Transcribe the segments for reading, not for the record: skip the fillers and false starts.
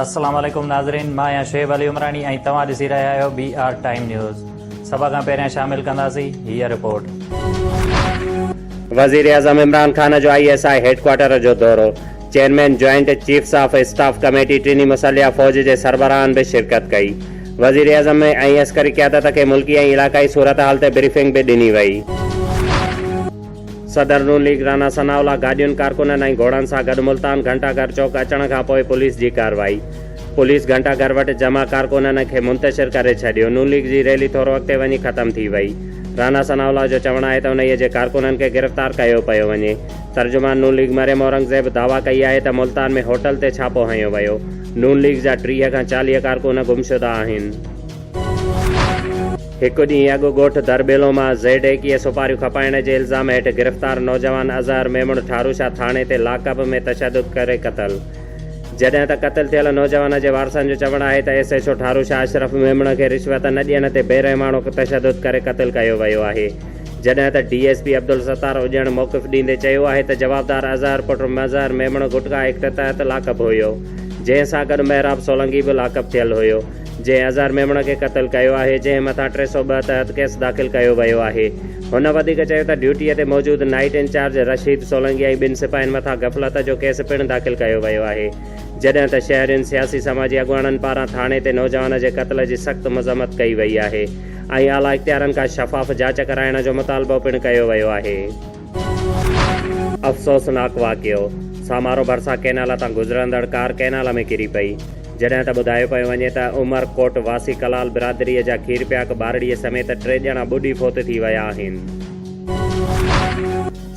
अस्सलाम वालेकुम नाज़रीन, मां आहियां शुएब अली उमरानी ऐं तव्हां ॾिसी रहिया आहियो BR टाइम न्यूज़। सभ खां पहिरियां शामिल कंदासीं हीअ रिपोर्ट। वज़ीर आज़म इमरान ख़ान जो ISI हेडक्वार्टर जो दौरो। Chairman joint chiefs of staff committee टिनी मुसलिया फ़ौज जे सरबराहन भी शिरकत कई। वज़ीर आज़म ऐं अस्करी क़यादत खे मुल्की ऐं इलाक़ाई सूरत हाल ते ब्रीफिंग भी ॾिनी वई। सदर नून लीग राना सनाउल्लाह गाॾियुनि कारकुननि ऐं घोड़नि सां गॾु मुल्तान घंटाघर चौक अचण खां पोइ पुलिस जी कार्रवाई। पुलिस घंटाघर वटि जमा कारकुननि खे मुंतशिर करे छॾियो। नून लीग जी रैली थोरो अॻिते वञी ख़तम थी वई। राना सनाउल्लाह जो चवणु आहे त उन्हीअ जे कारकुननि खे गिरफ़्तार कयो पियो वञे। तर्जुमान नून लीग मरियम औरंगज़ेब दावा कई आहे त मुल्तान में होटल ते छापो हयो वियो। नून लीग जा 30 खां 40 कारकुन गुमशुदा आहिनि। हिकु ॾींहुं अॻु ॻोठ दरबेलो मां Z21 सुपारियूं खपाइण जे इल्ज़ाम हेठि गिरफ़्तार नौजवान अज़हर मेमण ठारूशा थाणे ते लाकब में तशदुद करे क़तल। जॾहिं त क़तल थियल नौजवान जे वारसनि जो चवणु आहे त SHO ठारूशा अशरफ मेमण खे रिश्वत न ॾियण ते बेरहमाणो तशदुद करे क़तल कयो वियो आहे। जॾहिं त DSP अब्दुल सत्तार उजण मौक़िफ़ ॾींदे चयो आहे त जवाबदार अज़हर पुट मज़हर मेमण गुटका एक्ट तहत लाकब हुयो, जंहिं सां गॾु महराब सोलंगी बि लाकब थियल हुयो, जंहिं अज़हर मेमण खे क़तल कयो आहे, जंहिं मथां 302 तहत केस दाख़िल कयो वियो आहे। हुन वधीक चयो त ड्यूटीअ ते मौजूदु नाइट इंचार्ज रशीद सोलंगी ऐं 2 सिपाहियुनि मथां गफ़लत जो केस पिणु दाख़िल कयो वियो आहे। जॾहिं त शहरियुनि सियासी समाजी अॻुवाननि पारां थाणे ते नौजवान जे क़त्ल जी सख़्त मज़म्मत कई वई आहे ऐं आला इख़्तियारनि खां शफ़ाफ़ जांच कराइण जो मुतालबो पिणु कयो वियो आहे। अफ़सोसनाक वाक़ियो। सामारो भरिसां कैनाल तां गुज़रंदड़ कार कैनाल में किरी पई। जॾहिं त ॿुधायो पियो वञे त उमरकोट वासी कलाल बिरादरीअ जा खीर पियाक बारड़ीअ समेत 3 ॼणा ॿुॾी फोत थी विया आहिनि।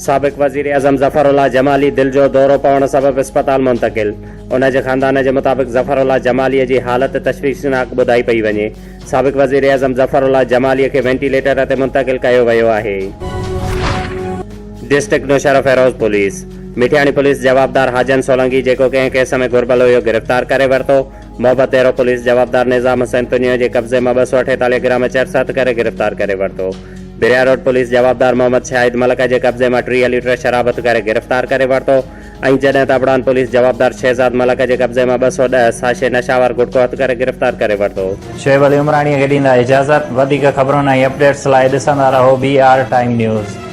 साबिक़ वज़ीर आज़म ज़फ़रुल्लाह जमाली दिलि जो दौरो पवण सबबि इस्पताल मुंतक़िल। उन जे ख़ानदान जे मुताबिक़ ज़फ़रुल्लाह जमालीअ जी हालत तशवीशनाक ॿुधाई पई वञे। साबिक़ वज़ीर आज़म ज़फ़रुल्लाह जमालीअ खे वेंटिलेटर ते मुंतक़िल कयो वियो आहे। District Naushahro Feroze police. Mithiani police जवाबदार हाजन सोलंगी जेको कंहिं केस में घुर्बल हुयो गिरफ़्तार करे वरितो। मोहब्बत एरो पुलिस जवाबदार निज़ाम सैंतुनियो जे कब्ज़े मां 248 ग्राम चरस हथ करे गिरफ़्तार करे वरितो। बिरिया रोड पुलिस जवाबदार मोहम्मद शाहिद मलक जे कब्ज़े मां 30 लीटर शराब हथ करे गिरफ़्तार करे वरितो। ऐं जॾहिं त अबड़ान पुलिस जवाबदार शहज़ाद मलक जे कब्ज़े मां 210 साशे नशावर गुटको हथ करे गिरफ़्तार करे वरितो। शुएब अली उमरानी खे ॾींदा इजाज़त। वधीक ख़बरुनि ऐं अपडेट्स लाइ ॾिसंदा रहो BR टाइम न्यूज़।